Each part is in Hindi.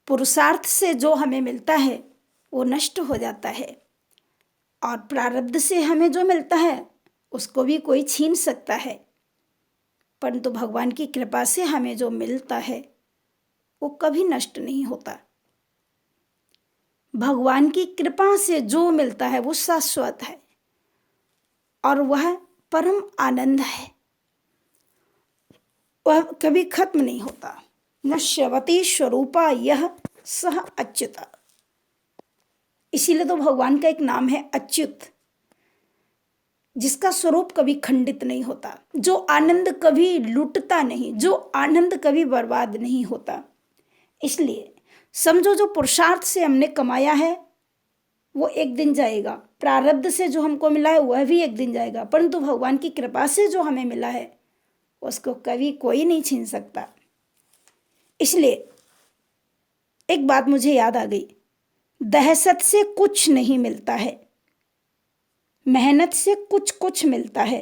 पुरुषार्थ से जो हमें मिलता है वो नष्ट हो जाता है, और प्रारब्ध से हमें जो मिलता है उसको भी कोई छीन सकता है, परंतु भगवान की कृपा से हमें जो मिलता है वो कभी नष्ट नहीं होता। भगवान की कृपा से जो मिलता है वो शाश्वत है और वह परम आनंद है, वह कभी खत्म नहीं होता। नश्यवती स्वरूपा यह सह अच्युत। इसीलिए तो भगवान का एक नाम है अच्युत, जिसका स्वरूप कभी खंडित नहीं होता, जो आनंद कभी लुटता नहीं, जो आनंद कभी बर्बाद नहीं होता। इसलिए समझो जो पुरुषार्थ से हमने कमाया है वो एक दिन जाएगा, प्रारब्ध से जो हमको मिला है वह भी एक दिन जाएगा, परंतु भगवान की कृपा से जो हमें मिला है उसको कभी कोई नहीं छीन सकता। इसलिए एक बात मुझे याद आ गई, दहशत से कुछ नहीं मिलता है, मेहनत से कुछ कुछ मिलता है,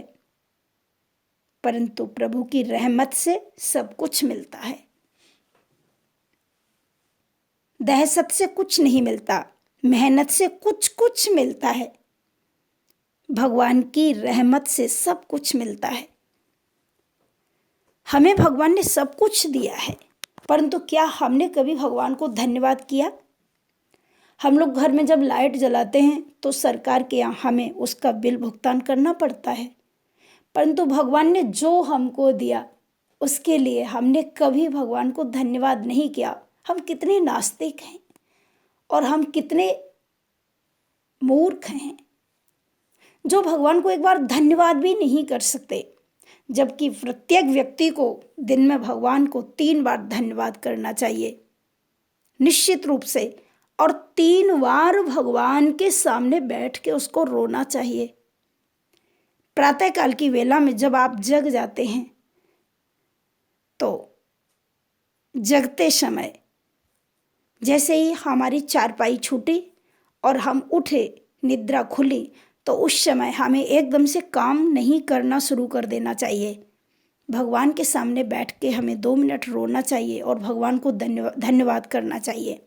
परंतु प्रभु की रहमत से सब कुछ मिलता है। दहशत से कुछ नहीं मिलता, मेहनत से कुछ कुछ मिलता है, भगवान की रहमत से सब कुछ मिलता है। हमें भगवान ने सब कुछ दिया है, परंतु क्या हमने कभी भगवान को धन्यवाद किया? हम लोग घर में जब लाइट जलाते हैं तो सरकार के यहाँ हमें उसका बिल भुगतान करना पड़ता है, परंतु भगवान ने जो हमको दिया उसके लिए हमने कभी भगवान को धन्यवाद नहीं किया। हम कितने नास्तिक हैं और हम कितने मूर्ख हैं जो भगवान को एक बार धन्यवाद भी नहीं कर सकते, जबकि प्रत्येक व्यक्ति को दिन में भगवान को 3 बार धन्यवाद करना चाहिए निश्चित रूप से, और 3 बार भगवान के सामने बैठ के उसको रोना चाहिए। प्रातःकाल की वेला में जब आप जग जाते हैं तो जगते समय जैसे ही हमारी चारपाई छूटी और हम उठे, निद्रा खुली, तो उस समय हमें एकदम से काम नहीं करना शुरू कर देना चाहिए। भगवान के सामने बैठ के हमें 2 मिनट रोना चाहिए और भगवान को धन्यवाद करना चाहिए।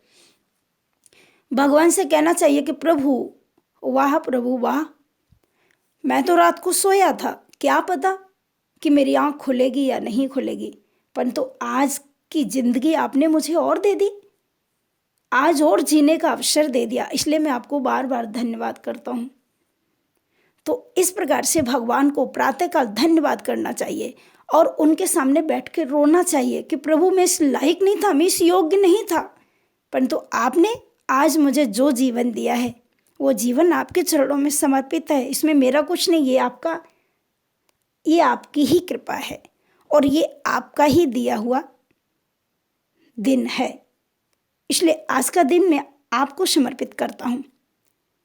भगवान से कहना चाहिए कि प्रभु वाह, मैं तो रात को सोया था, क्या पता कि मेरी आँख खुलेगी या नहीं खुलेगी, परंतु आज की जिंदगी आपने मुझे और दे दी, आज और जीने का अवसर दे दिया, इसलिए मैं आपको बार बार धन्यवाद करता हूँ। तो इस प्रकार से भगवान को प्रातःकाल धन्यवाद करना चाहिए और उनके सामने बैठ के रोना चाहिए कि प्रभु मैं इस लायक नहीं था, मैं इस योग्य नहीं था, परंतु आपने आज मुझे जो जीवन दिया है वो जीवन आपके चरणों में समर्पित है, इसमें मेरा कुछ नहीं, ये आपकी ही कृपा है और ये आपका ही दिया हुआ दिन है, इसलिए आज का दिन मैं आपको समर्पित करता हूँ।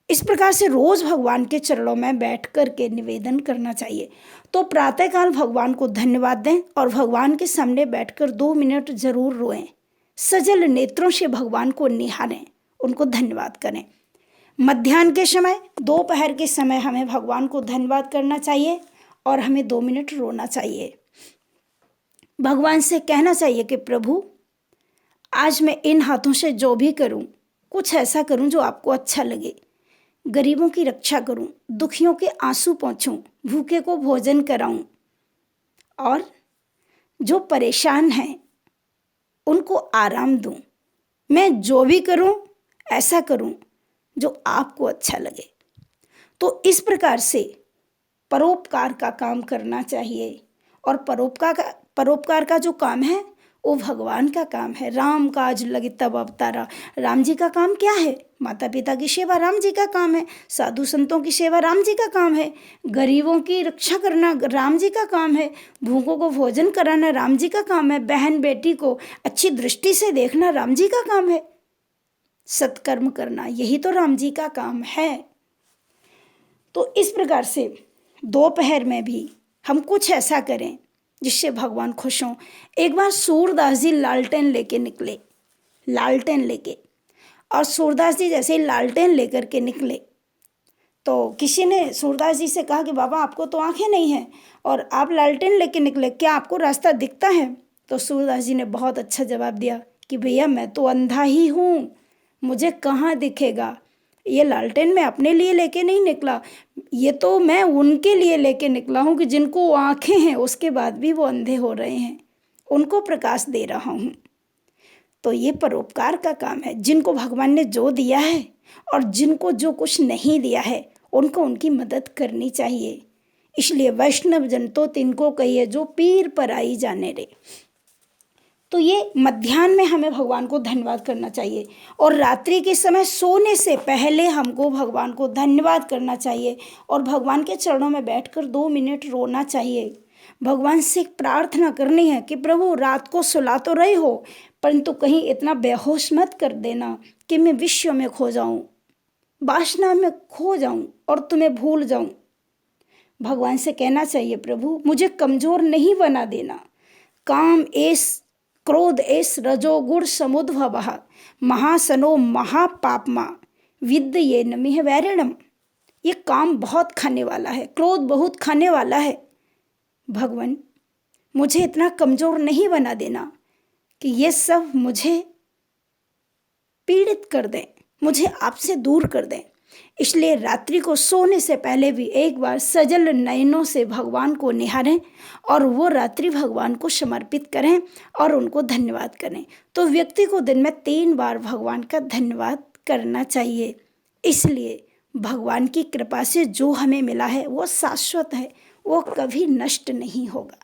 इस प्रकार से रोज भगवान के चरणों में बैठ कर के निवेदन करना चाहिए। तो प्रातःकाल भगवान को धन्यवाद दें और भगवान के सामने बैठकर 2 मिनट जरूर रोएं, सजल नेत्रों से भगवान को निहारें, उनको धन्यवाद करें। मध्याह्न के समय, दोपहर के समय हमें भगवान को धन्यवाद करना चाहिए और हमें 2 मिनट रोना चाहिए। भगवान से कहना चाहिए कि प्रभु आज मैं इन हाथों से जो भी करूं, कुछ ऐसा करूं जो आपको अच्छा लगे, गरीबों की रक्षा करूं, दुखियों के आंसू पोंछूं, भूखे को भोजन कराऊं और जो परेशान हैं उनको आराम दूं। मैं जो भी करूं ऐसा करूं जो आपको अच्छा लगे। तो इस प्रकार से परोपकार का काम करना चाहिए और परोपकार का जो काम है वो भगवान का काम है। राम काज लगे तब अवतारा। राम जी का काम क्या है? माता पिता की सेवा राम जी का काम है, साधु संतों की सेवा राम जी का काम है, गरीबों की रक्षा करना राम जी का काम है, भूखों को भोजन कराना राम जी का काम है, बहन बेटी को अच्छी दृष्टि से देखना राम जी का काम है, सत्कर्म करना यही तो राम जी का काम है। तो इस प्रकार से दोपहर में भी हम कुछ ऐसा करें जिससे भगवान खुश हों। एक बार सूरदास जी लालटेन लेके निकले, और सूरदास जी जैसे ही लालटेन लेकर के निकले तो किसी ने सूरदास जी से कहा कि बाबा आपको तो आंखें नहीं हैं और आप लालटेन लेके निकले, क्या आपको रास्ता दिखता है? तो सूरदास जी ने बहुत अच्छा जवाब दिया कि भैया मैं तो अंधा ही हूँ, मुझे कहाँ दिखेगा। ये लालटेन मैं अपने लिए लेके नहीं निकला, ये तो मैं उनके लिए लेके निकला हूँ कि जिनको आंखें हैं उसके बाद भी वो अंधे हो रहे हैं, उनको प्रकाश दे रहा हूँ। तो ये परोपकार का काम है। जिनको भगवान ने जो दिया है और जिनको जो कुछ नहीं दिया है उनको उनकी मदद करनी चाहिए। इसलिए वैष्णव जन तो तिनको कहिए जो पीर पर आई जाने रे। तो ये मध्याह्न में हमें भगवान को धन्यवाद करना चाहिए और रात्रि के समय सोने से पहले हमको भगवान को धन्यवाद करना चाहिए और भगवान के चरणों में बैठकर 2 मिनट रोना चाहिए। भगवान से प्रार्थना करनी है कि प्रभु रात को सुला तो रहे हो परंतु कहीं इतना बेहोश मत कर देना कि मैं विश्व में खो जाऊं, वासना में खो जाऊं और तुम्हें भूल जाऊं। भगवान से कहना चाहिए प्रभु मुझे कमजोर नहीं बना देना। काम एस क्रोध एस रजोगुण समुद्भवः महासनो महापापमा विद्य ये नमिह वैरिणम। ये काम बहुत खाने वाला है, क्रोध बहुत खाने वाला है। भगवान मुझे इतना कमजोर नहीं बना देना कि ये सब मुझे पीड़ित कर दें, मुझे आपसे दूर कर दें। इसलिए रात्रि को सोने से पहले भी एक बार सजल नयनों से भगवान को निहारें और वो रात्रि भगवान को समर्पित करें और उनको धन्यवाद करें। तो व्यक्ति को दिन में 3 बार भगवान का धन्यवाद करना चाहिए। इसलिए भगवान की कृपा से जो हमें मिला है वो शाश्वत है, वो कभी नष्ट नहीं होगा।